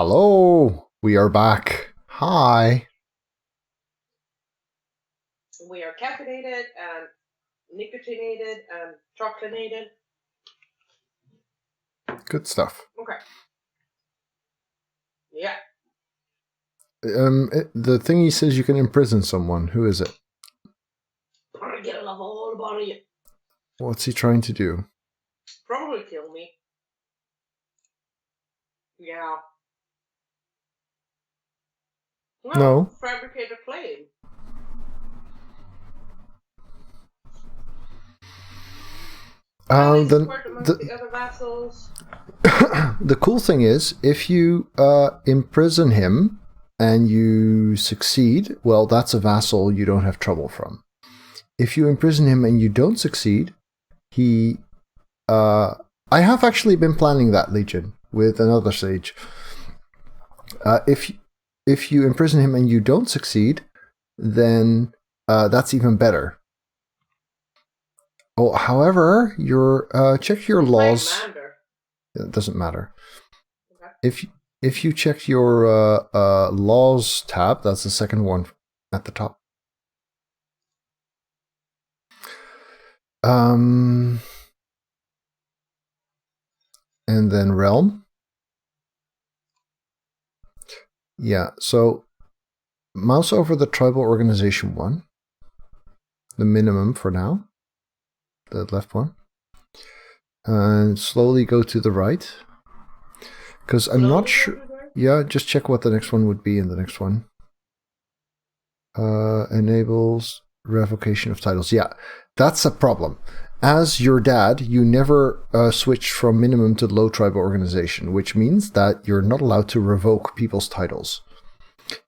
Hello, we are back. Hi. We are caffeinated and nicotinated and chocolatinated. Good stuff. Okay. Yeah. The thingy says you can imprison someone. Who is it? Get a whole body. What's he trying to do? Probably kill me. Yeah. No. Fabricate a claim. The other vassals. The cool thing is, if you imprison him and you succeed, well, that's a vassal you don't have trouble from. If you imprison him and you don't succeed, he... I have actually been planning that, Legion, with another sage. If you imprison him and you don't succeed, then that's even better. Oh, however, check your laws. It doesn't matter. Okay. If you check your laws tab, that's the second one at the top. And then realm. Yeah, so mouse over the tribal organization one, the minimum for now, the left one, and slowly go to the right, because I'm not sure. Yeah, just check what the next one would be in the next one. Enables revocation of titles. Yeah, that's a problem. As your dad, you never switched from minimum to low tribal organization, which means that you're not allowed to revoke people's titles.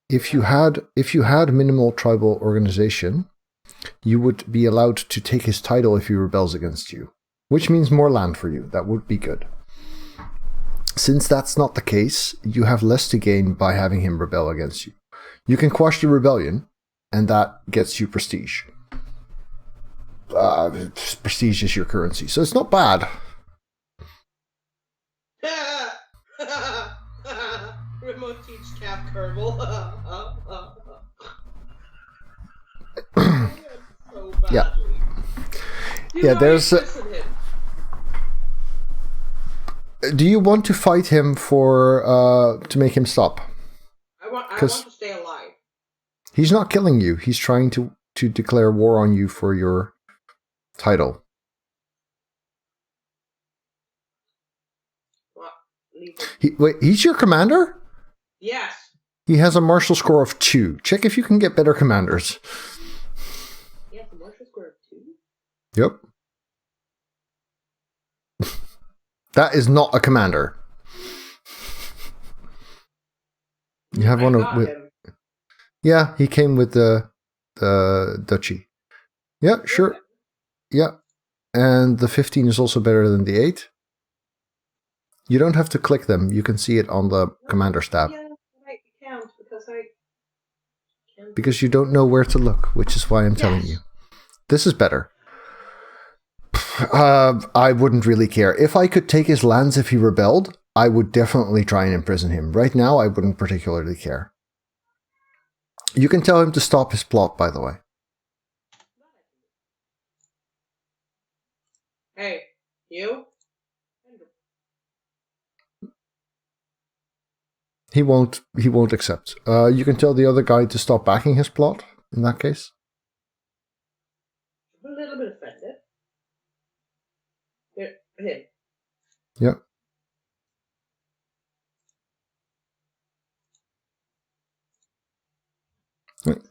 If you had minimal tribal organization, you would be allowed to take his title if he rebels against you, which means more land for you. That would be good. Since that's not the case, you have less to gain by having him rebel against you. You can quash the rebellion, and that gets you prestige. Prestige is your currency, so it's not bad. Remote teach Caff Kerbal. So yeah. Yeah, there's. Do you want to fight him to make him stop? I want to stay alive. He's not killing you. He's trying to declare war on you for your title. He's your commander? Yes. He has a martial score of 2. Check if you can get better commanders. He has a martial score of 2? Yep. That is not a commander. You have one with... Yeah, he came with the duchy. Yeah, sure. Yeah. And the 15 is also better than the 8. You don't have to click them. You can see it on the commander's tab. Yeah, I can't because I can't. Because you don't know where to look, which is why I'm telling you. This is better. I wouldn't really care. If I could take his lands if he rebelled, I would definitely try and imprison him. Right now, I wouldn't particularly care. You can tell him to stop his plot, by the way. Hey, you? He won't accept. You can tell the other guy to stop backing his plot, in that case. I'm a little bit offended. Him. Yeah.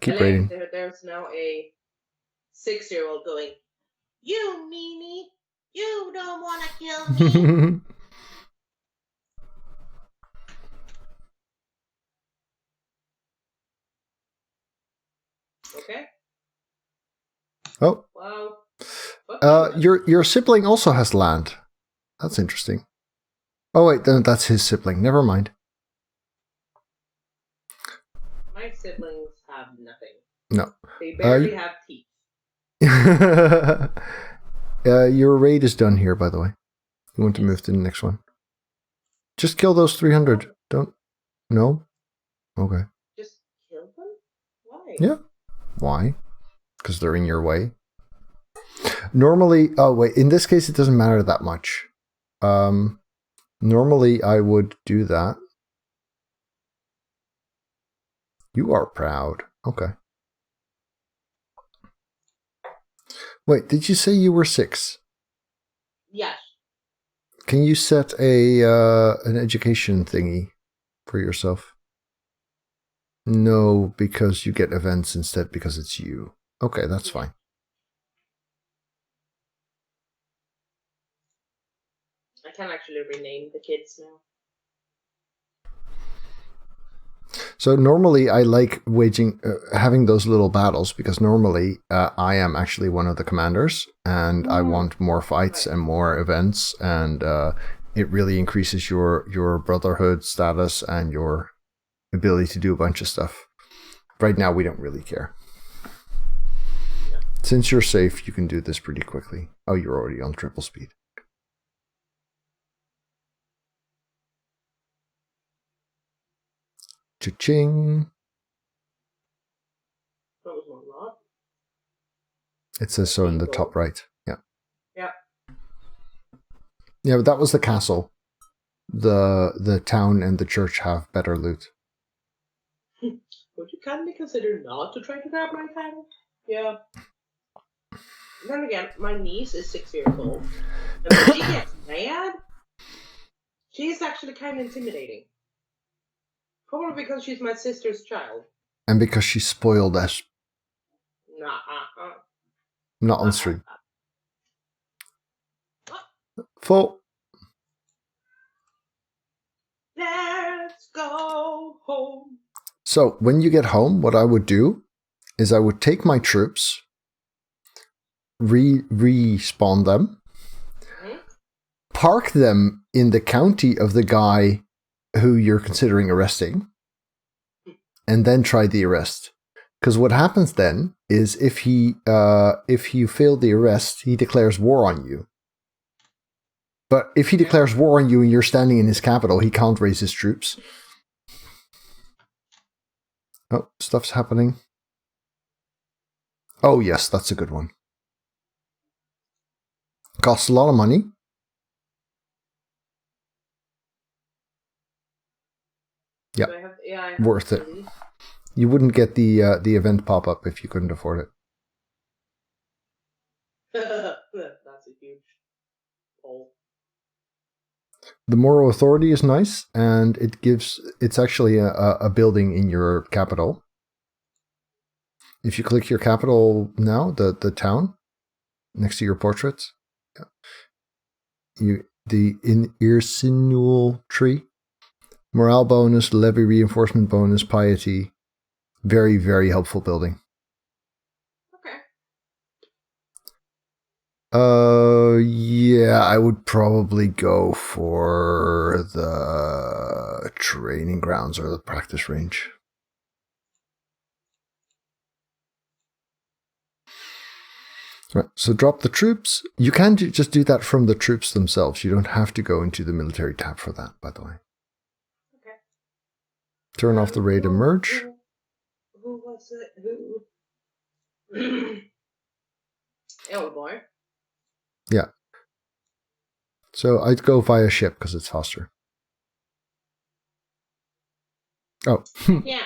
Keep rating. There's now a 6-year-old going, "You meanie, you don't want to kill me." Okay. Oh. Wow. Your sibling also has land. That's interesting. Oh wait, then that's his sibling. Never mind. My siblings have nothing. No. They barely have teeth. Your raid is done here, by the way. You want to move to the next one. Just kill those 300. Don't No? Okay. Just kill them? Why? Yeah. Why? Because they're in your way. Normally, oh wait, in this case it doesn't matter that much. Normally I would do that. You are proud. Okay. Wait, did you say you were 6? Yes. Can you set a an education thingy for yourself? No, because you get events instead because it's you. Okay, that's fine. I can actually rename the kids now. So normally I like having those little battles because normally I am actually one of the commanders and I want more fights and more events, and it really increases your brotherhood status and your ability to do a bunch of stuff. Right now we don't really care. Since you're safe, you can do this pretty quickly. Oh, you're already on triple speed. Cha-ching. That was one lot. It says so in the top right. Yeah. Yeah. Yeah, but that was the castle. The town and the church have better loot. Would you kindly consider not to try to grab my title? Yeah. Then again, my niece is 6 years old. And when she gets mad, she is actually kind of intimidating. Probably because she's my sister's child. And because she's spoiled as not on stream. Full. Let's go home. So when you get home, what I would do is I would take my troops, respawn them, park them in the county of the guy who you're considering arresting, and then try the arrest. Because what happens then is if you fail the arrest, he declares war on you. But if he declares war on you and you're standing in his capital, he can't raise his troops. Oh, stuff's happening. Oh, yes, that's a good one. Costs a lot of money. Yeah, worth it. You wouldn't get the event pop-up if you couldn't afford it. That's a huge hole. The moral authority is nice, and it's actually a building in your capital. If you click your capital now, the town next to your portraits, the insinual tree, morale bonus, levy reinforcement bonus, piety, very, very helpful building. Yeah, I would probably go for the training grounds or the practice range. Right, so drop the troops. You can just do that from the troops themselves. You don't have to go into the military tab for that, by the way. Okay. Turn off the raid and merge. Who was it? Who? Oh boy. Yeah. So I'd go via ship because it's faster. Oh. Yeah.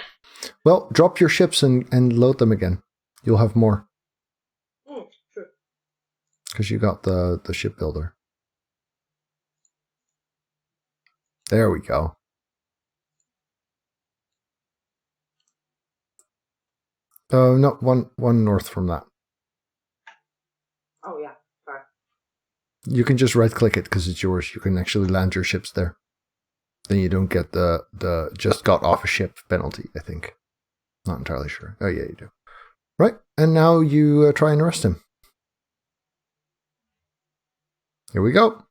Well, drop your ships and load them again. You'll have more. True. Because you got the shipbuilder. There we go. No, one north from that. Oh, yeah. Sorry. You can just right-click it because it's yours. You can actually land your ships there. Then you don't get the just got off a ship penalty, I think. Not entirely sure. Oh, yeah, you do. Right, and now you try and arrest him. Here we go.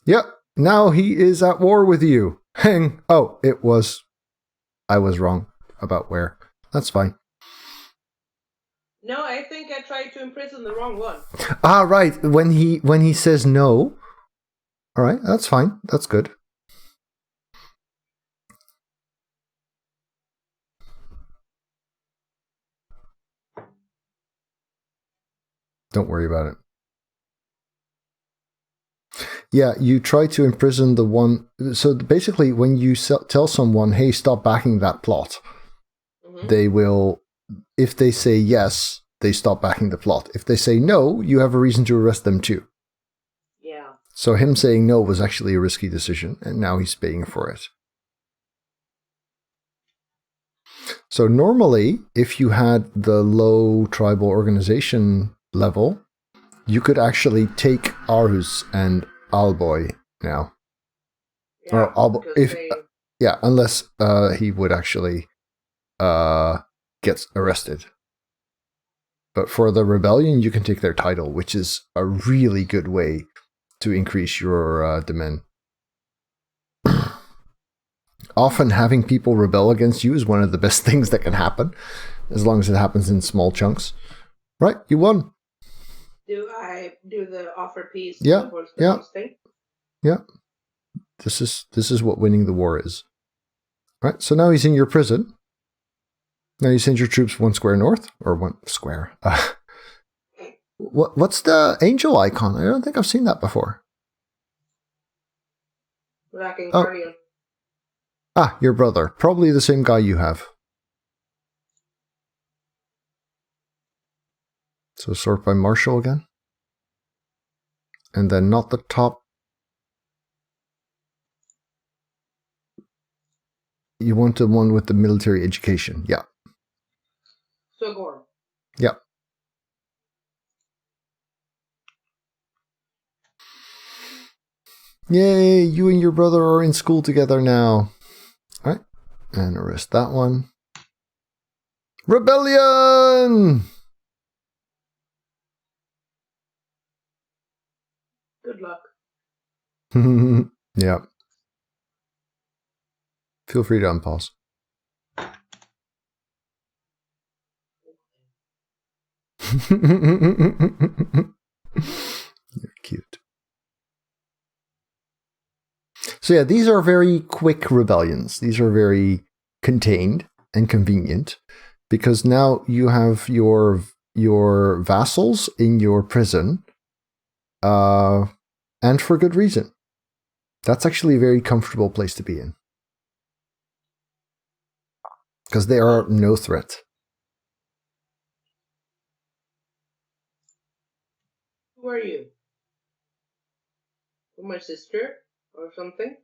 Yep, now he is at war with you. Hang. Oh, I was wrong about where. That's fine. No, I think I tried to imprison the wrong one. Ah, right. When he says no. All right, that's fine. That's good. Don't worry about it. Yeah, you try to imprison the one. So basically, when you tell someone, hey, stop backing that plot, they will, if they say yes, they stop backing the plot. If they say no, you have a reason to arrest them too. Yeah. So him saying no was actually a risky decision, and now he's paying for it. So normally, if you had the low tribal organization level, you could actually take Aarhus and Alboy now. Yeah, or unless he would actually get arrested. But for the rebellion, you can take their title, which is a really good way to increase your domain. Often having people rebel against you is one of the best things that can happen, as long as it happens in small chunks. Right, you won. Do I do the offer piece? Yeah, yeah, thing? yeah. This is what winning the war is. Right, so now he's in your prison. Now you send your troops 1 square north, or 1 square. What's the angel icon? I don't think I've seen that before. Back in Guardian. Ah, your brother. Probably the same guy you have. So sort by Marshall again. And then not the top. You want the one with the military education. Yeah. So Gore. Yeah. Yay, you and your brother are in school together now. All right. And arrest that one. Rebellion! Good luck. Yeah. Feel free to unpause. You're cute. So yeah, these are very quick rebellions. These are very contained and convenient because now you have your vassals in your prison, and for good reason. That's actually a very comfortable place to be in because they are no threat. Who are you? My sister or something?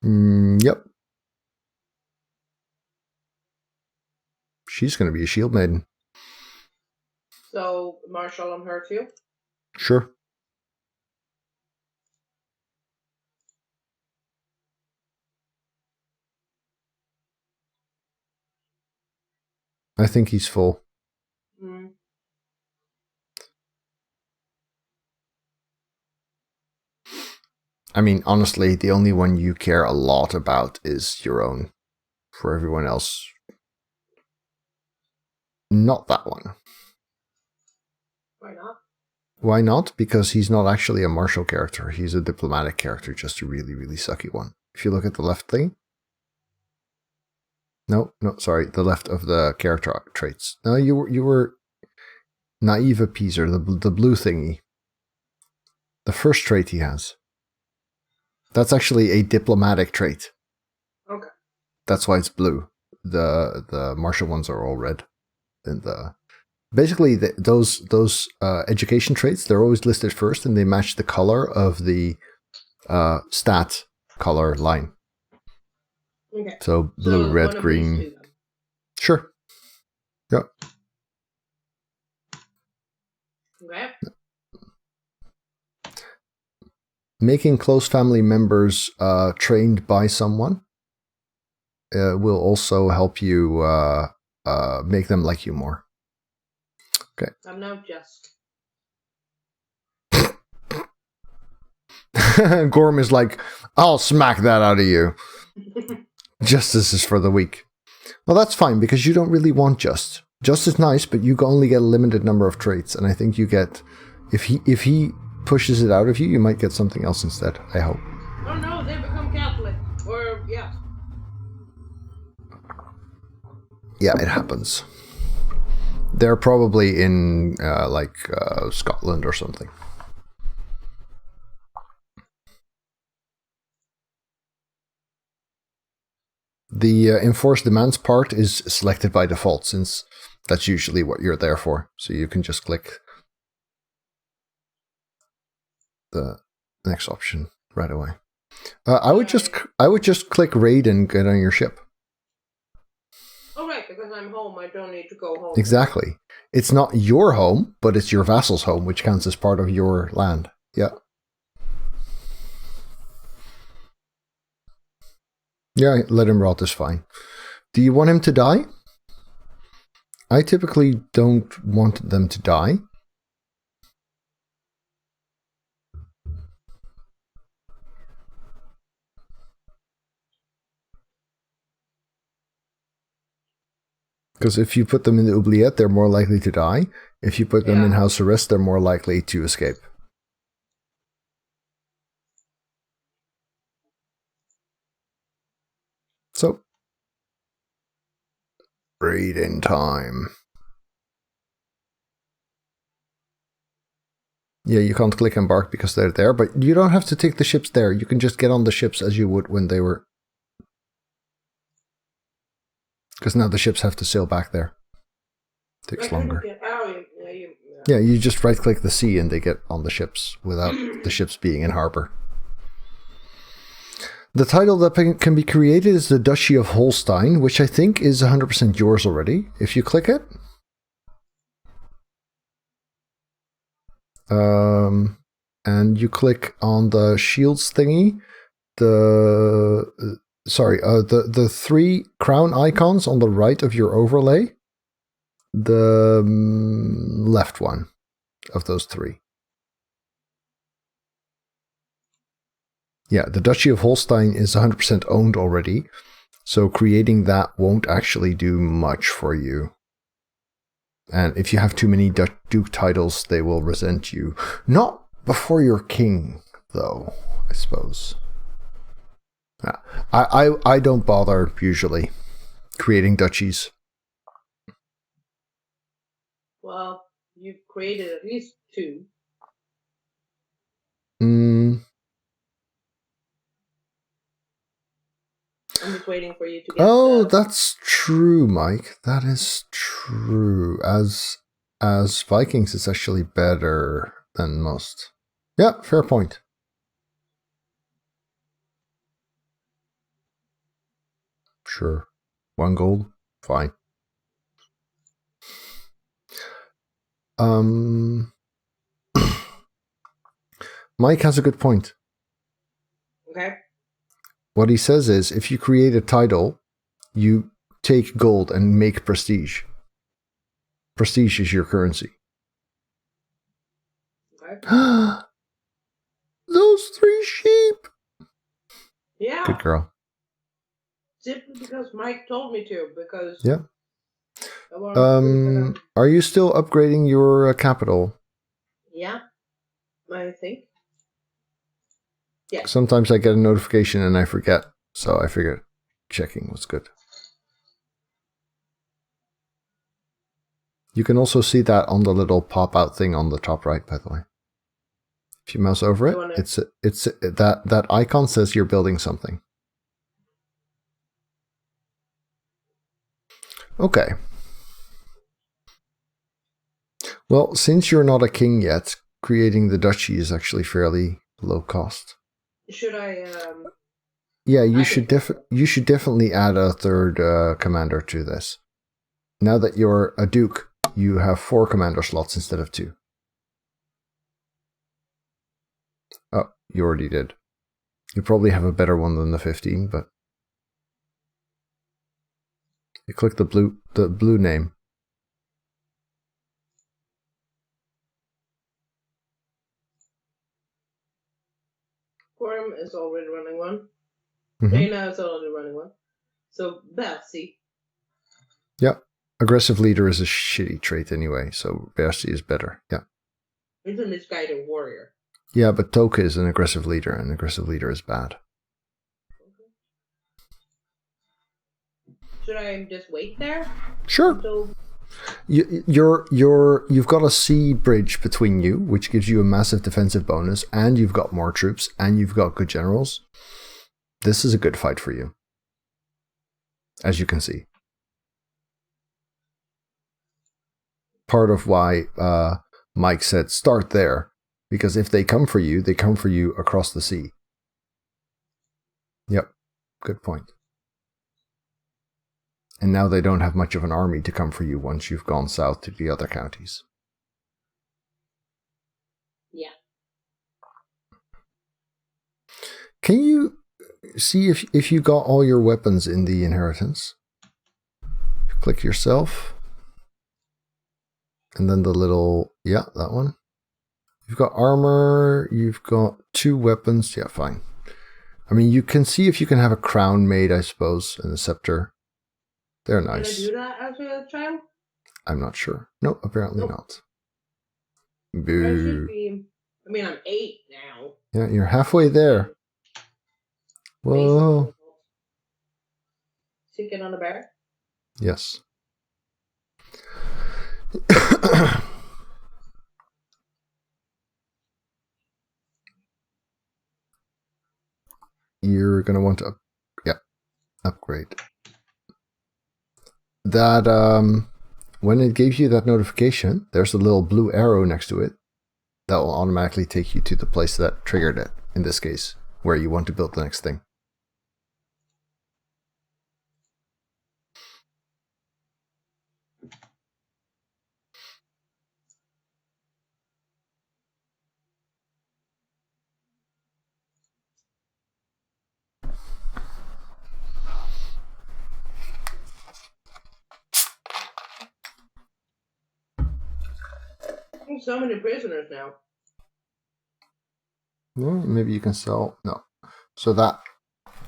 Yep. She's going to be a shield maiden. So, Marshall and her too? Sure. I think he's full. I mean, honestly, the only one you care a lot about is your own. For everyone else, not that one. Why not? Why not? Because he's not actually a martial character. He's a diplomatic character, just a really, really sucky one. If you look at the left thing. No, sorry, the left of the character traits. No, you were naive appeaser, the blue thingy. The first trait he has. That's actually a diplomatic trait. Okay. That's why it's blue. The martial ones are all red. And basically those education traits, they're always listed first, and they match the color of the stat color line. Okay. So blue, red, green. Sure. Yep. Okay. Making close family members trained by someone will also help you make them like you more. Okay. I'm now just. Gorm is like, I'll smack that out of you. Justice is for the weak. Well, that's fine because you don't really want just. Just is nice, but you only get a limited number of traits, and I think you get, if he pushes it out of you, you might get something else instead. I hope. Oh no, they become Catholic, or yeah. Yeah, it happens. They're probably in Scotland or something. The enforced demands part is selected by default, since that's usually what you're there for. So you can just click the next option right away. I would just click raid and get on your ship. Oh right, because I'm home, I don't need to go home. Exactly. It's not your home, but it's your vassal's home, which counts as part of your land. Yeah. Yeah, let him rot is fine. Do you want him to die? I typically don't want them to die. Because if you put them in the oubliette, they're more likely to die. If you put them in house arrest, they're more likely to escape. So, raid-in time. Yeah, you can't click embark because they're there, but you don't have to take the ships there. You can just get on the ships as you would when they were... Because now the ships have to sail back there. Takes longer. Yeah, you just right-click the sea and they get on the ships without the ships being in harbor. The title that can be created is the Duchy of Holstein, which I think is 100% yours already. If you click it... and you click on the shields thingy, the 3 crown icons on the right of your overlay, the left one of those 3. Yeah, the Duchy of Holstein is 100% owned already, so creating that won't actually do much for you. And if you have too many Duke titles, they will resent you. Not before you're king, though, I suppose. Yeah. I don't bother, usually, creating duchies. Well, you've created at least 2. I'm just waiting for you to get that's true, Mike. That is true. As Vikings, it's actually better than most. Yeah, fair point. Sure. 1 gold? Fine. Mike has a good point. Okay. What he says is, if you create a title, you take gold and make prestige. Prestige is your currency. Okay. Those 3 sheep! Yeah. Good girl. Simply because Mike told me to, because... Yeah. Are you still upgrading your capital? Yeah, I think. Yeah. Sometimes I get a notification and I forget, so I figured checking was good. You can also see that on the little pop-out thing on the top right, by the way. If you mouse over it, it's that icon says you're building something. Okay. Well, since you're not a king yet, creating the duchy is actually fairly low cost. Should I? Yeah, you should definitely add a 3rd commander to this. Now that you're a duke, you have 4 commander slots instead of 2. Oh, you already did. You probably have a better one than the 15, but you click the blue name. Quorum is already running one. Mm-hmm. Dana is already running one. So Betsy. Yeah. Aggressive leader is a shitty trait anyway, so Betsy is better. Yeah. Isn't this guy a warrior? Yeah, but Toka is an aggressive leader, and an aggressive leader is bad. Should I just wait there? Sure. You've got a sea bridge between you, which gives you a massive defensive bonus, and you've got more troops, and you've got good generals. This is a good fight for you, as you can see. Part of why Mike said start there, because if they come for you, they come for you across the sea. Yep, good point. And now they don't have much of an army to come for you once you've gone south to the other counties. Yeah. Can you see if you got all your weapons in the inheritance? Click yourself. And then the little, yeah, that one. You've got armor, you've got 2 weapons. Yeah, fine. I mean, you can see if you can have a crown made, I suppose, and a scepter. They're nice. Can I do that as a child? I'm not sure. No, apparently not. Boo. I should be. I mean, I'm 8 now. Yeah, you're halfway there. Whoa. Sitting on a bear? Yes. You're going to want to upgrade. That when it gives you that notification, there's a little blue arrow next to it that will automatically take you to the place that triggered it, in this case, where you want to build the next thing. So many prisoners now. Well, maybe you can sell... No. So that...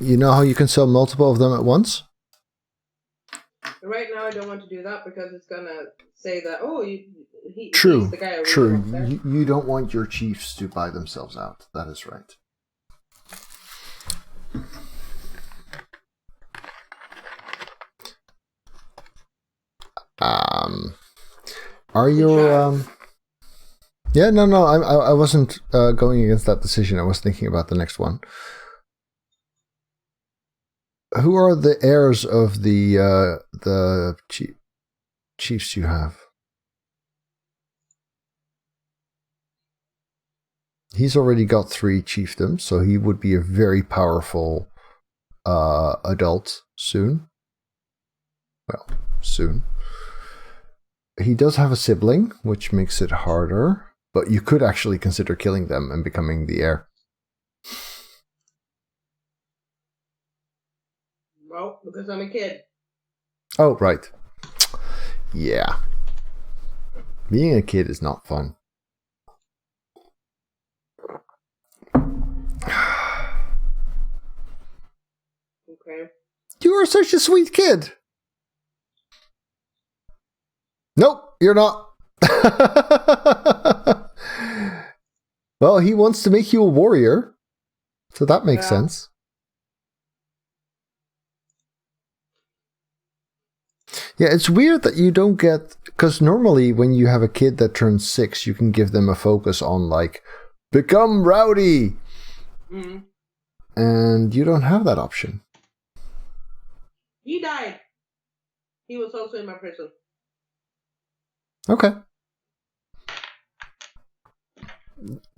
You know how you can sell multiple of them at once? Right now I don't want to do that because it's going to say that, oh, he's True. the guy You don't want your chiefs to buy themselves out. That is right. Are your... Yeah, no, I wasn't going against that decision. I was thinking about the next one. Who are the heirs of the chiefs you have? He's already got 3 chiefdoms, so he would be a very powerful adult soon. Well, soon. He does have a sibling, which makes it harder. But you could actually consider killing them and becoming the heir. Well, because I'm a kid. Oh, right. Yeah. Being a kid is not fun. Okay. You are such a sweet kid. Nope, you're not. Well, he wants to make you a warrior, so that makes sense. Yeah, it's weird that you don't get... Because normally when you have a kid that turns 6, you can give them a focus on, like, become rowdy. Mm-hmm. And you don't have that option. He died. He was also in my prison. Okay.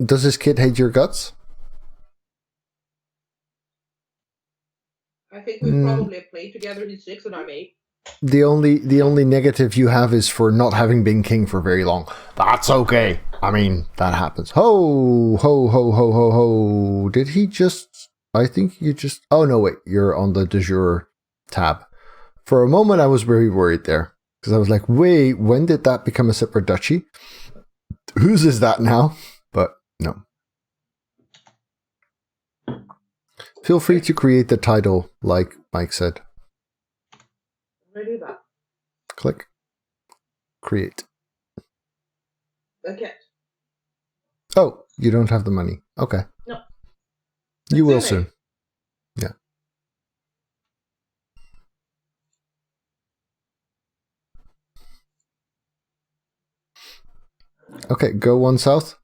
Does this kid hate your guts? I think we probably played together. He's 6 and I'm 8. The only negative you have is for not having been king for very long. That's okay. I mean, that happens. Ho, ho, ho, ho, ho, ho. Did he just... I think you just... Oh, no, wait. You're on the de jure tab. For a moment, I was very worried there. Because I was like, wait, when did that become a separate duchy? Whose is that now? But no. Feel free to create the title, like Mike said. I do that. Click. Create. Okay. Oh, you don't have the money. Okay. No. You will soon. Yeah. Okay, go one south.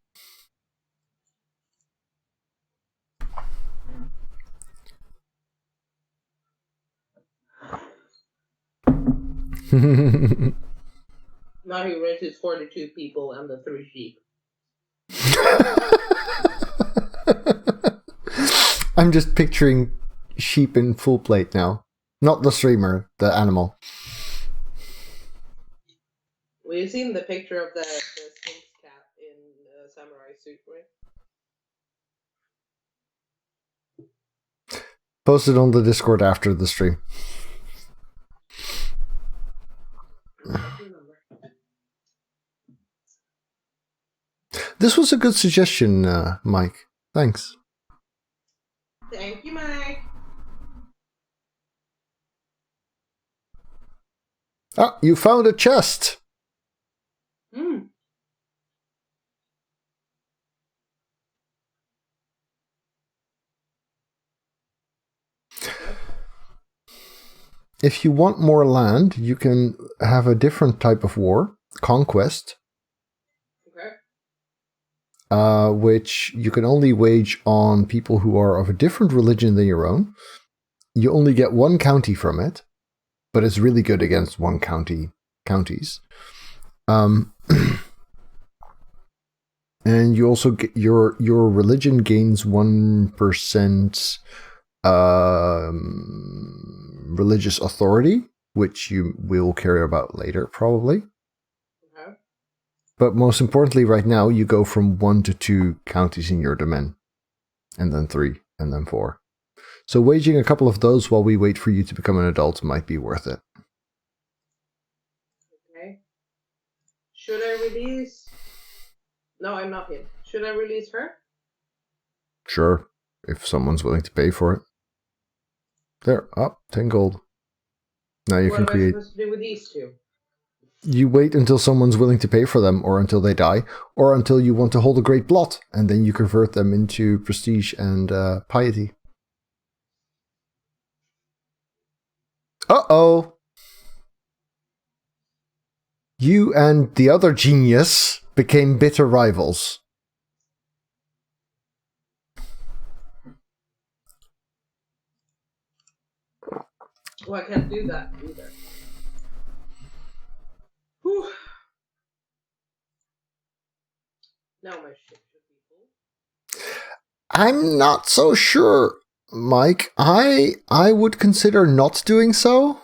Now he raised his 42 people and the 3 sheep. I'm just picturing sheep in full plate now. Not the streamer, the animal. We've seen the picture of the Sphinx cat in a samurai suit, right? Post it on the Discord after the stream. This was a good suggestion, Mike. Thanks. Thank you, Mike. Ah, you found a chest! Hmm. If you want more land, you can have a different type of war, conquest, which you can only wage on people who are of a different religion than your own. You only get 1 county from it, but it's really good against counties. And you also get your religion gains 1% religious authority, which you will care about later, probably. Okay. But most importantly, right now, you go from 1 to 2 counties in your domain, and then 3, and then 4. So waging a couple of those while we wait for you to become an adult might be worth it. Okay. Should I release... No, I'm not him. Should I release her? Sure, if someone's willing to pay for it. There, up, 10 gold. Now you can create... What am I supposed to do with these 2? You wait until someone's willing to pay for them, or until they die, or until you want to hold a great blot, and then you convert them into prestige and piety. Uh-oh! You and the other genius became bitter rivals. Well, I can't do that either. Whew. Now my ship should be full. I'm not so sure, Mike. I would consider not doing so,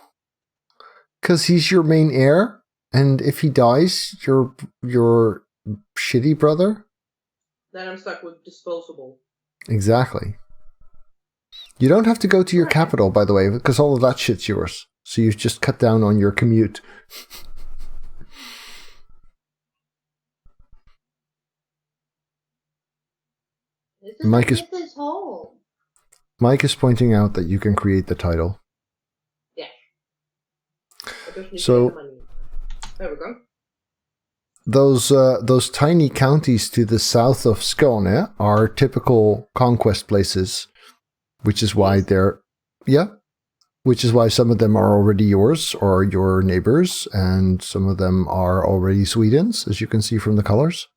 because he's your main heir, and if he dies, your shitty brother. Then I'm stuck with disposable. Exactly. You don't have to go to your capital, by the way, because all of that shit's yours. So you've just cut down on your commute. Mike is home. Mike is pointing out that you can create the title. Yeah. So there we go. Those tiny counties to the south of Skåne are typical conquest places, which is why which is why some of them are already yours or your neighbors, and some of them are already Sweden's, as you can see from the colors.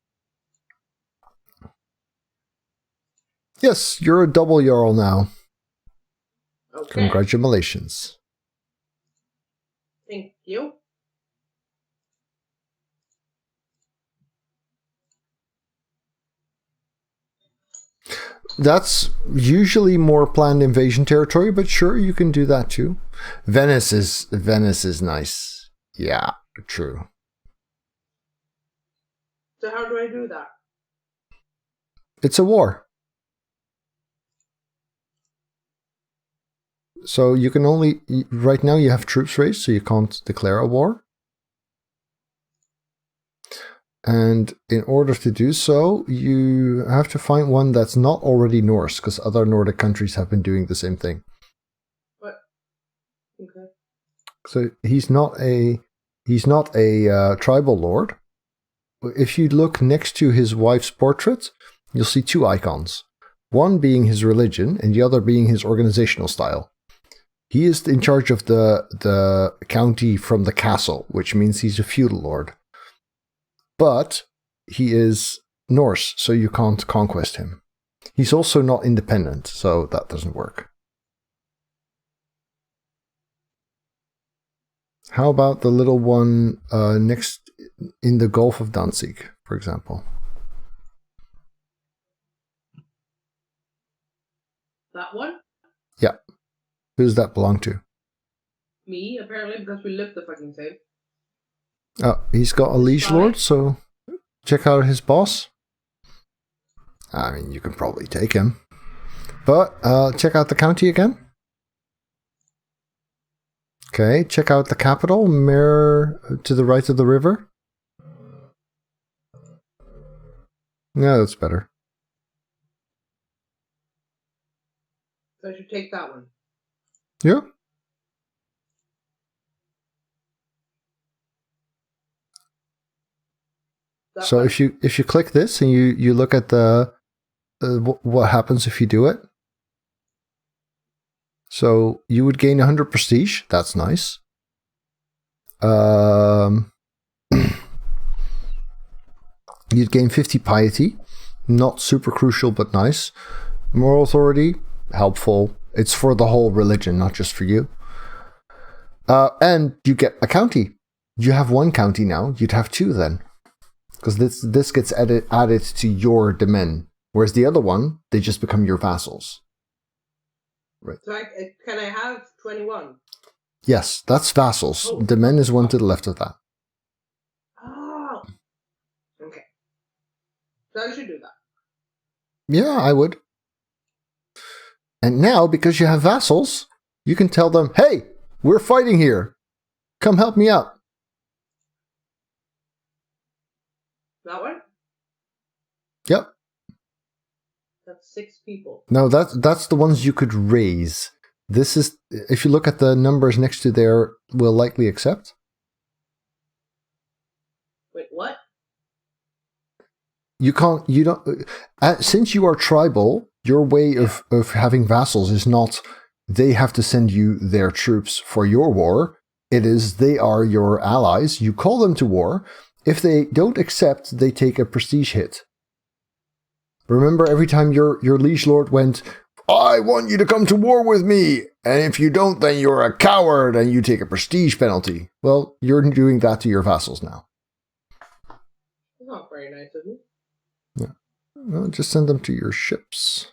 Yes, you're a double Jarl now. Okay. Congratulations. Thank you. That's usually more planned invasion territory, but sure, you can do that too. Venice is nice. Yeah, true. So how do I do that? It's a war. So you can only... Right now you have troops raised, so you can't declare a war. And in order to do so, you have to find one that's not already Norse, because other Nordic countries have been doing the same thing. What? Okay. So he's not a tribal lord. If you look next to his wife's portrait, you'll see 2 icons. One being his religion, and the other being his organizational style. He is in charge of the county from the castle, which means he's a feudal lord. But he is Norse, so you can't conquest him. He's also not independent, so that doesn't work. How about the little one next in the Gulf of Danzig, for example? That one? Yeah. Who does that belong to? Me, apparently, because we looked the fucking same. Oh, he's got a liege lord, so check out his boss. I mean, you can probably take him. But check out the county again. Okay, check out the capital, Mer to the right of the river. Yeah, that's better. So I should take that one. Yeah. So if you click this and you look at the what happens if you do it. So you would gain 100 prestige. That's nice. You'd gain 50 piety. Not super crucial, but nice. Moral authority, helpful. It's for the whole religion, not just for you. And you get a county. You have one county now. You'd have two then. Because this gets added to your domain. Whereas the other one, they just become your vassals. Right. So can I have 21? Yes, that's vassals. Oh. Domain is one to the left of that. Oh. Okay. So I should do that. Yeah, I would. And now, because you have vassals, you can tell them, hey, we're fighting here. Come help me out. That one? Yep. That's 6 people. No, that's the ones you could raise. This is, if you look at the numbers next to there, will likely accept. Wait, what? Since you are tribal, your way of having vassals is not they have to send you their troops for your war. It is they are your allies. You call them to war. If they don't accept, they take a prestige hit. Remember, every time your liege lord went, I want you to come to war with me, and if you don't, then you're a coward and you take a prestige penalty. Well, you're doing that to your vassals now. That's not very nice of me. Yeah. Well, just send them to your ships.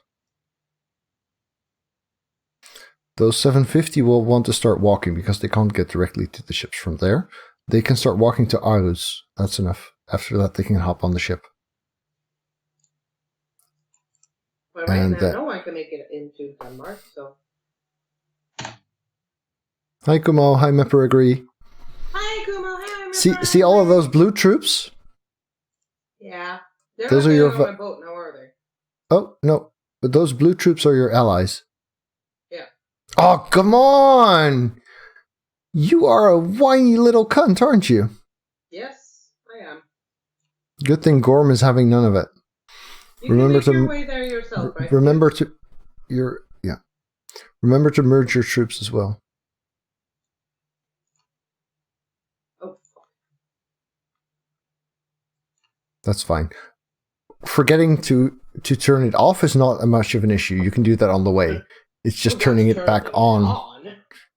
Those 750 will want to start walking because they can't get directly to the ships from there. They can start walking to Aarhus. That's enough. After that, they can hop on the ship. But right now, no one can make it into Denmark, so... Hi, Kumo. Hi, Mepper Agree. Hi, Kumo. Hi, Mepper. See all of those blue troops? Yeah. They're those not are your on my boat now, are they? Oh, no. But those blue troops are your allies. Yeah. Oh, come on! You are a whiny little cunt, aren't you? Yes, I am. Good thing Gorm is having none of it. You can make your way there yourself, right? Remember to Remember to merge your troops as well. Oh. That's fine. Forgetting to turn it off is not much of an issue. You can do that on the way. It's just turning it back on.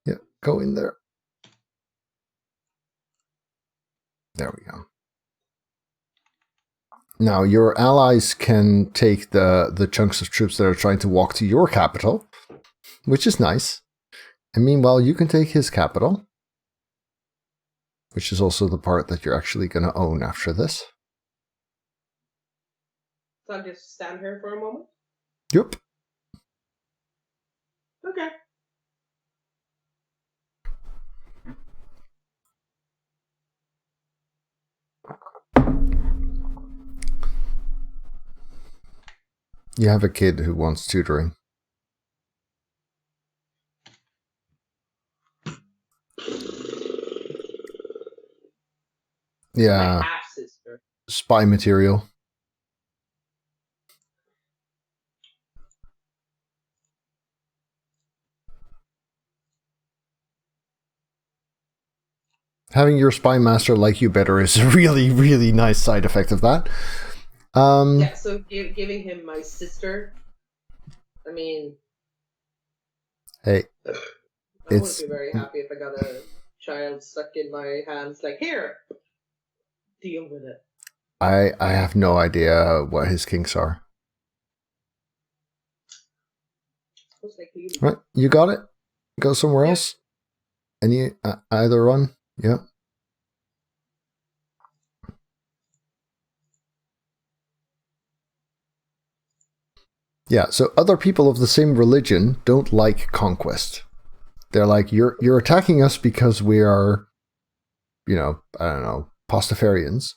Yeah, go in there. There we go. Now, your allies can take the chunks of troops that are trying to walk to your capital, which is nice. And meanwhile, you can take his capital, which is also the part that you're actually going to own after this. So I'll just stand here for a moment? Yep. Okay. You have a kid who wants tutoring. Yeah. My half-sister. Spy material. Having your spy master like you better is a really, really nice side effect of that. Yeah, so giving him my sister, I mean... Hey. I wouldn't be very happy if I got a child stuck in my hands like, here, deal with it. I have no idea what his kinks are. Right, you got it? Go somewhere else? Any either one? Yeah. Yeah, so other people of the same religion don't like conquest. They're like, you're attacking us because we are, you know, I don't know, Pastafarians.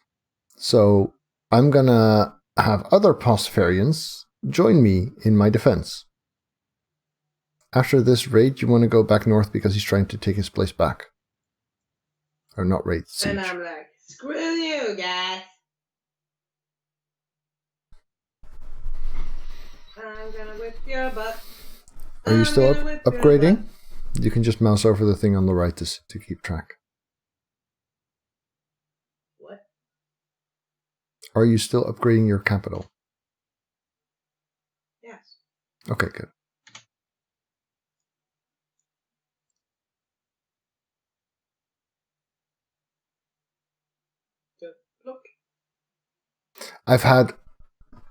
So I'm gonna have other Pastafarians join me in my defense. After this raid, you want to go back north because he's trying to take his place back. Or not raid, siege. And I'm like, screw you, guys. I'm gonna whip your butt. Are you still upgrading? You can just mouse over the thing on the right to keep track. What? Are you still upgrading your capital? Yes. Okay, good. Look. I've had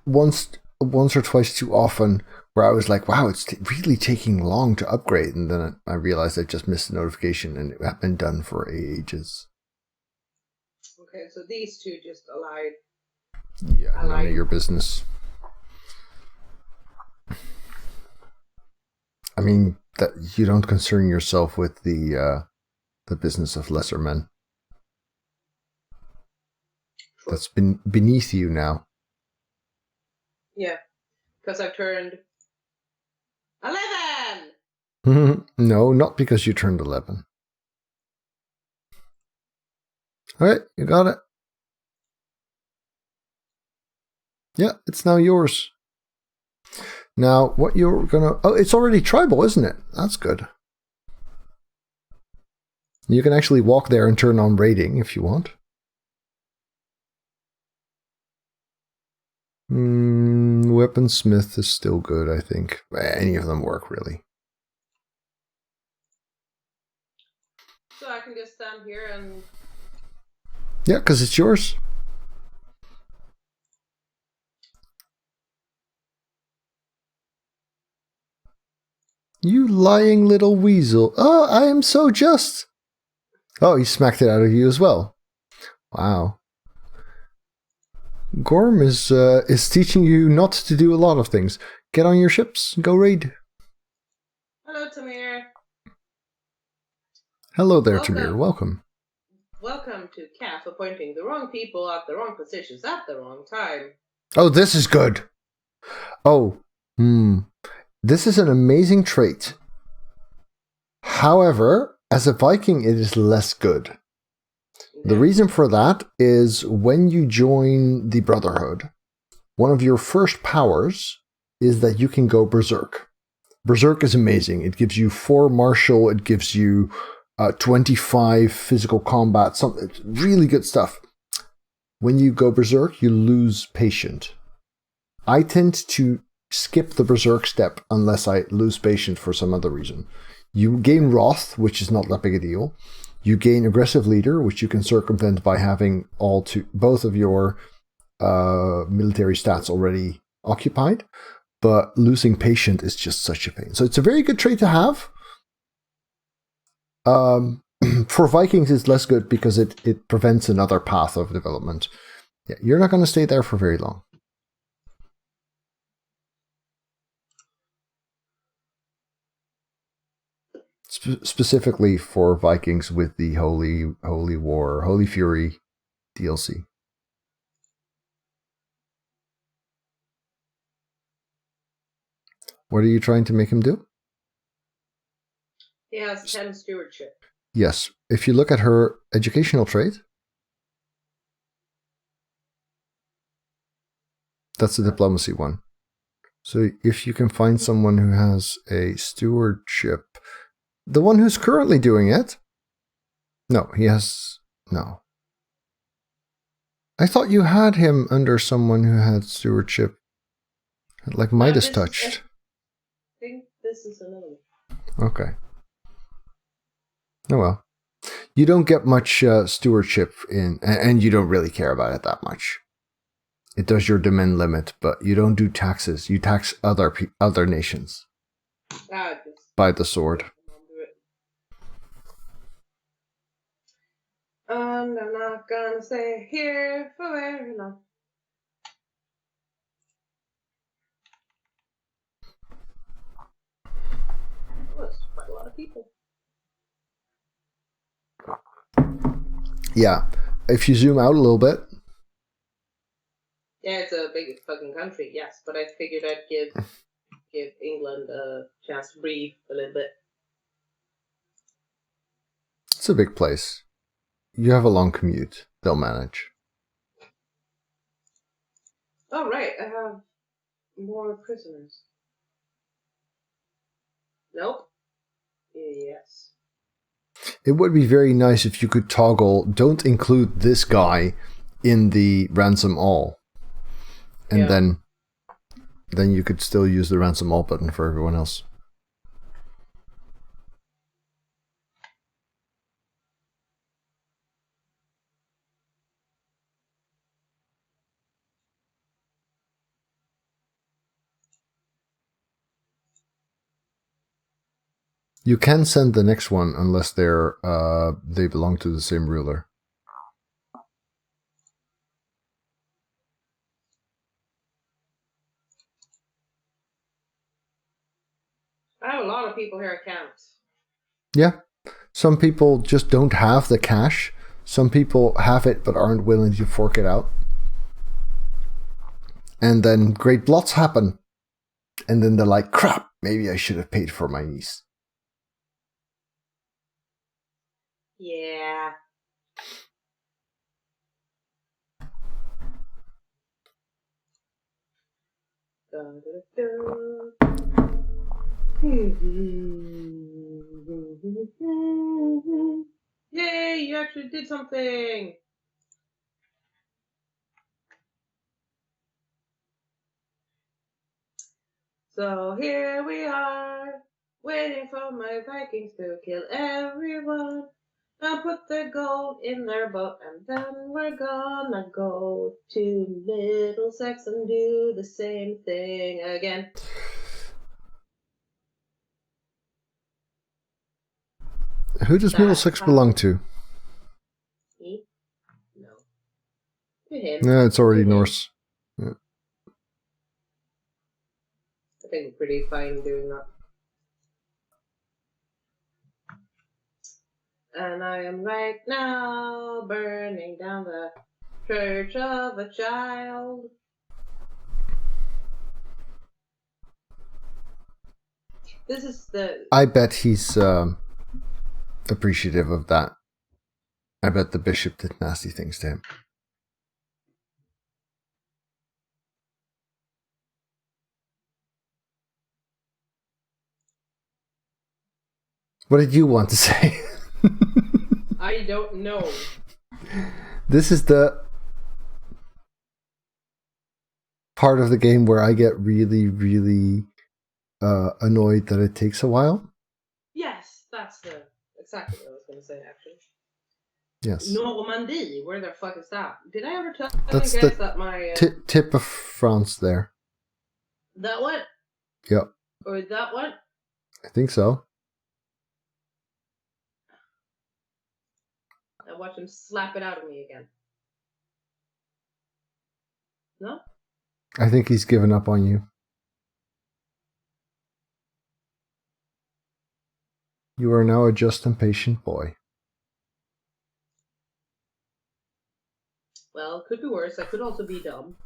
once or twice too often where I was like, wow, it's really taking long to upgrade. And then I realized I just missed a notification and it had been done for ages. Okay, so these two just allied. Yeah, none of your business. I mean, that you don't concern yourself with the business of lesser men. That's been beneath you now. Yeah, because I've turned 11! No, not because you turned 11. Alright, you got it. Yeah, it's now yours. Now, what you're gonna... Oh, it's already tribal, isn't it? That's good. You can actually walk there and turn on raiding if you want. Weaponsmith is still good, I think. Any of them work, really. So I can just stand here and... Yeah, because it's yours. You lying little weasel. Oh, I am so just. Oh, he smacked it out of you as well. Wow. Gorm is teaching you not to do a lot of things. Get on your ships, go raid. Hello, Tamir. Hello there, Tamir. Welcome. Welcome to Caff appointing the wrong people at the wrong positions at the wrong time. Oh, this is good. Oh, this is an amazing trait. However, as a Viking, it is less good. The reason for that is when you join the Brotherhood, one of your first powers is that you can go Berserk. Berserk is amazing. It gives you 4 martial, it gives you 25 physical combat, some really good stuff. When you go Berserk, you lose Patient. I tend to skip the Berserk step unless I lose Patient for some other reason. You gain Wrath, which is not that big a deal. You gain Aggressive Leader, which you can circumvent by having both of your military stats already occupied. But losing Patient is just such a pain. So it's a very good trait to have. For Vikings, it's less good because it prevents another path of development. Yeah, you're not going to stay there for very long. Specifically for Vikings with the Holy War, Holy Fury DLC. What are you trying to make him do? He has 10 stewardship. Yes. If you look at her educational trait, that's the diplomacy one. So if you can find someone who has a stewardship, the one who's currently doing it No, he has... No. I thought you had him under someone who had stewardship. Like Midas touched. I think this is another one. Okay. Oh well. You don't get much stewardship in, and you don't really care about it that much. It does your demand limit, but you don't do taxes. You tax other nations by the sword. And I'm not gonna stay here for very long. Oh, that's quite a lot of people. Yeah. If you zoom out a little bit. Yeah, it's a big fucking country, yes, but I figured I'd give England a chance to breathe a little bit. It's a big place. You have a long commute. They'll manage. Oh, right, I have more prisoners. Nope. Yes. It would be very nice if you could toggle, don't include this guy in the ransom all. And then you could still use the ransom all button for everyone else. You can send the next one unless they belong to the same ruler. I have a lot of people here at camp. Yeah. Some people just don't have the cash. Some people have it but aren't willing to fork it out. And then great blots happen. And then they're like, crap, maybe I should have paid for my niece. Yeah. Yay, you actually did something! So here we are, waiting for my Vikings to kill everyone and put the gold in their boat, and then we're gonna go to Middlesex and do the same thing again. Who does Middlesex belong to? He? No. To him. Yeah, it's already Norse. Yeah. I think we're pretty fine doing that. And I am right now burning down the church of a child. This is the... I bet he's appreciative of that. I bet the bishop did nasty things to him. What did you want to say? I don't know. This is the part of the game where I get really, really annoyed that it takes a while. Yes, that's exactly what I was going to say, actually. Yes. Normandy, where the fuck is that? Did I ever tell That's you guys the that my... tip of France there. That one? Yep. Or that one? I think so. I watch him slap it out of me again. No? I think he's given up on you. You are now a just and patient boy. Well, could be worse. I could also be dumb.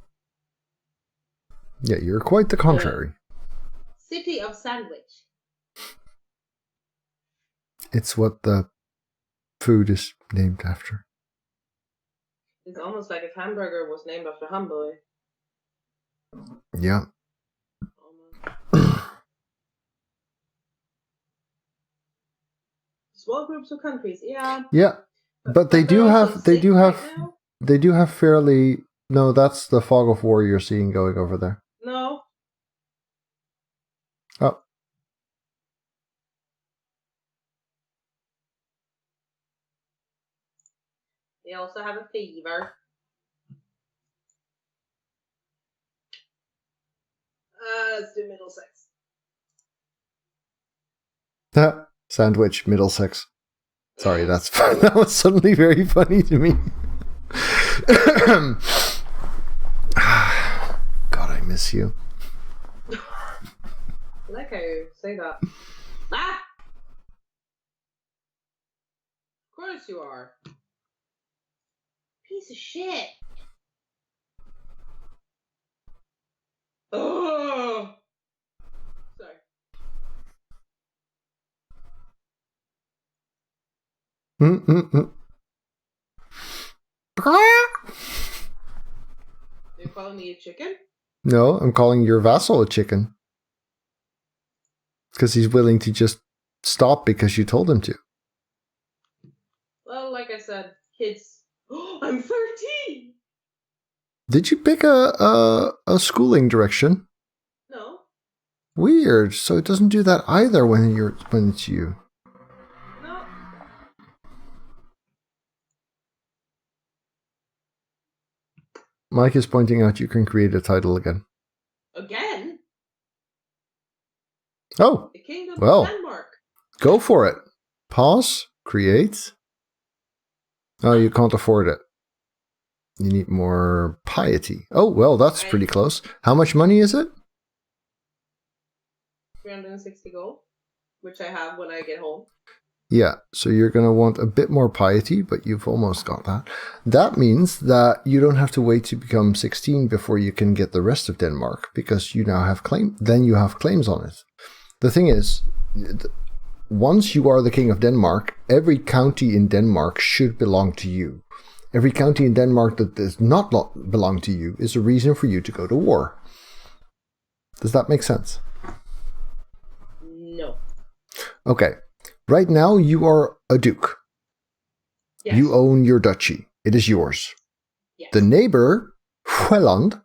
Yeah, you're quite the contrary. City of Sandwich. It's what the food is named after. It's almost like if hamburger was named after Hamburg. Yeah. Small groups of countries, yeah. Yeah. But they do they're have, also they sick do right have, now? they do have fairly. No, that's the fog of war you're seeing going over there. No. Oh, They also have a fever. Let's do Middlesex. Sandwich, Middlesex. Sorry, that's that was suddenly very funny to me. God, I miss you. I like how you say that. Ah! Of course you are. Piece of shit. Oh! Sorry. You calling me a chicken? No, I'm calling your vassal a chicken. Because he's willing to just stop because you told him to. Well, like I said, kids. I'm 13! Did you pick a schooling direction? No. Weird. So it doesn't do that either when it's you. No. Mike is pointing out you can create a title again. Again? Oh, The Kingdom well. of Denmark. Go for it. Pause. Create. Oh, you can't afford it. You need more piety. Oh, well, that's pretty close. How much money is it? 360 gold, which I have when I get home. Yeah, so you're going to want a bit more piety, but you've almost got that. That means that you don't have to wait to become 16 before you can get the rest of Denmark, because you now have then you have claims on it. The thing is, once you are the king of Denmark, every county in Denmark should belong to you. Every county in Denmark that does not belong to you is a reason for you to go to war. Does that make sense? No. Okay. Right now, you are a duke. Yes. You own your duchy. It is yours. Yes. The neighbor, Welland,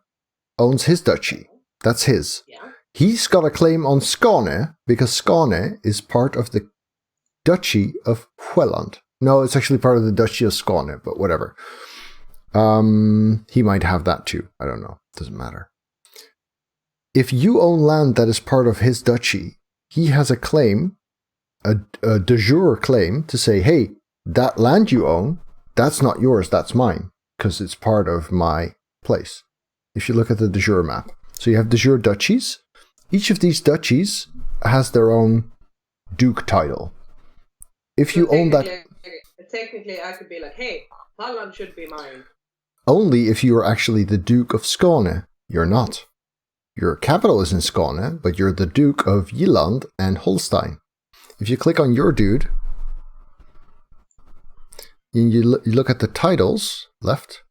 owns his duchy. That's his. Yeah. He's got a claim on Skåne because Skåne is part of the duchy of Welland. No, it's actually part of the duchy of Skåne, but whatever. He might have that too. I don't know. Doesn't matter. If you own land that is part of his duchy, he has a claim, a de jure claim to say, hey, that land you own, that's not yours, that's mine, because it's part of my place. If you look at the de jure map. So you have de jure duchies. Each of these duchies has their own duke title. If you own that... Technically, I could be like, hey, Holland should be mine. Only if you are actually the Duke of Skåne. You're not. Your capital is in Skåne, but you're the Duke of Jylland and Holstein. If you click on your dude, and you look at the titles, left,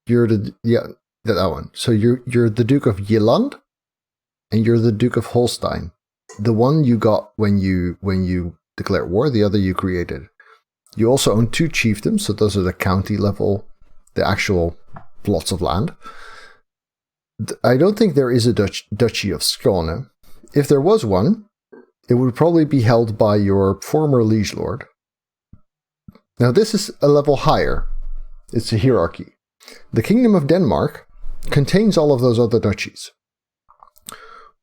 you're that one. So you're the Duke of Jylland, and you're the Duke of Holstein. The one you got when you declared war, the other you created. You also own 2 chiefdoms, so those are the county level, the actual plots of land. I don't think there is a duchy of Skåne. If there was one, it would probably be held by your former liege lord. Now this is a level higher. It's a hierarchy. The Kingdom of Denmark contains all of those other duchies.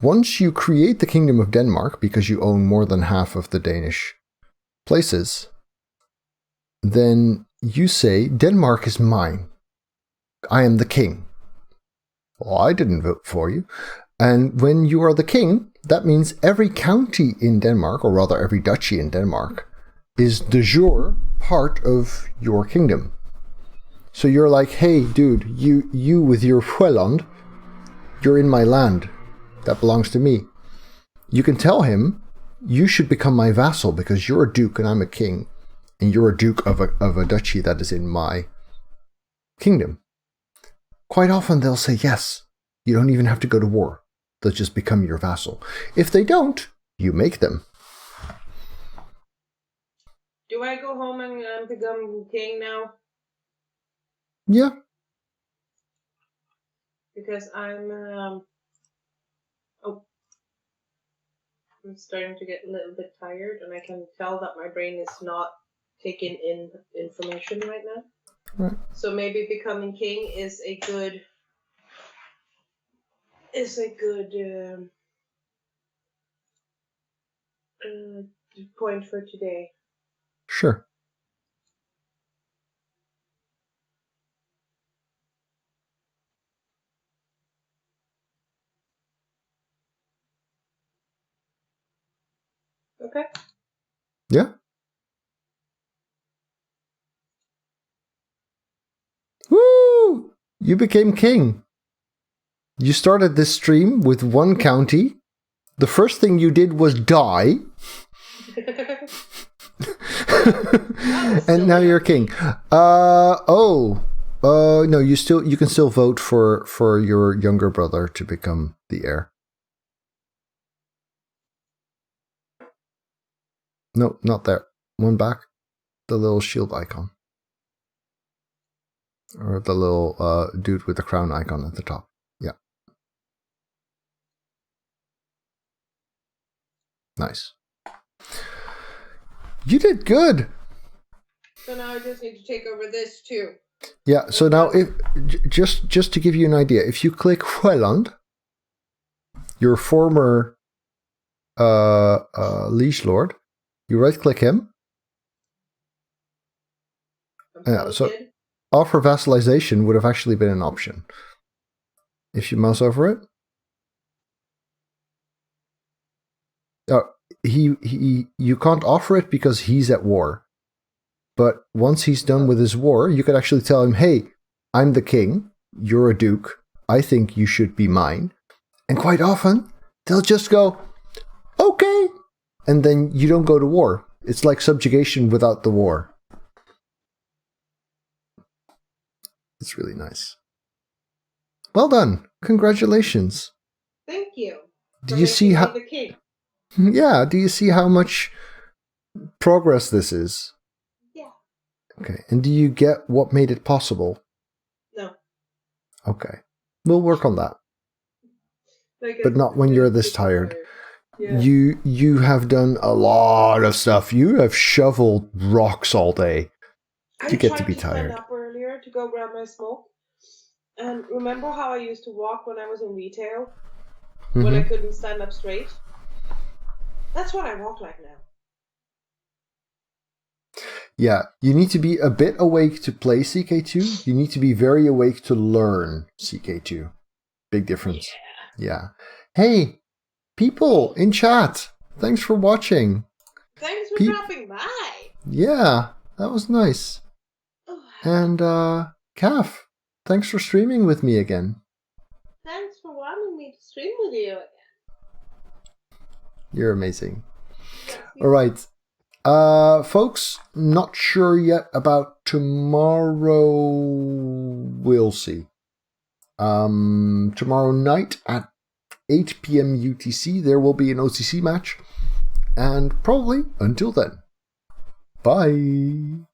Once you create the Kingdom of Denmark, because you own more than half of the Danish places, then you say, Denmark is mine. I am the king. Well, I didn't vote for you. And when you are the king, that means every county in Denmark, or rather every duchy in Denmark, is de jure part of your kingdom. So you're like, hey, dude, you with your Welland, you're in my land. That belongs to me. You can tell him, you should become my vassal because you're a duke and I'm a king. And you're a duke of a duchy that is in my kingdom. Quite often they'll say yes. You don't even have to go to war. They'll just become your vassal. If they don't, you make them. Do I go home and become king now? Yeah. Because I'm starting to get a little bit tired, and I can tell that my brain is not taking in information right now. Right. So maybe becoming king is a good point for today. Sure. Okay. Yeah. Woo! You became king. You started this stream with one county. The first thing you did was die. And now you're king. No, you can still vote for your younger brother to become the heir. No, not there. One back. The little shield icon. Or the little dude with the crown icon at the top. Yeah. Nice. You did good. So now I just need to take over this too. Yeah, so now if just to give you an idea, if you click Welland, your former liege lord, you right click him. So offer vassalization would have actually been an option. If you mouse over it. You can't offer it because he's at war. But once he's done with his war, you could actually tell him, hey, I'm the king, you're a duke, I think you should be mine. And quite often, they'll just go, okay. And then you don't go to war. It's like subjugation without the war. It's really nice. Well done. Congratulations. Thank you. Do you see how... the king. Yeah, do you see how much progress this is? Yeah. Okay, and do you get what made it possible? No. Okay, we'll work on that. But not when you're this tired. Yeah. You have done a lot of stuff. You have shoveled rocks all day. You get to be tired. I tried to stand up earlier to go grab my smoke. And remember how I used to walk when I was in retail? Mm-hmm. When I couldn't stand up straight? That's what I walk like now. Yeah, you need to be a bit awake to play CK2. You need to be very awake to learn CK2. Big difference. Yeah. Hey, people in chat, thanks for watching. Thanks for dropping by. Yeah, that was nice. And Caff, thanks for streaming with me again. Thanks for wanting me to stream with you again. You're amazing. All right. Folks, not sure yet about tomorrow. We'll see. Tomorrow night at 8 p.m. UTC, there will be an OTC match. And probably until then. Bye.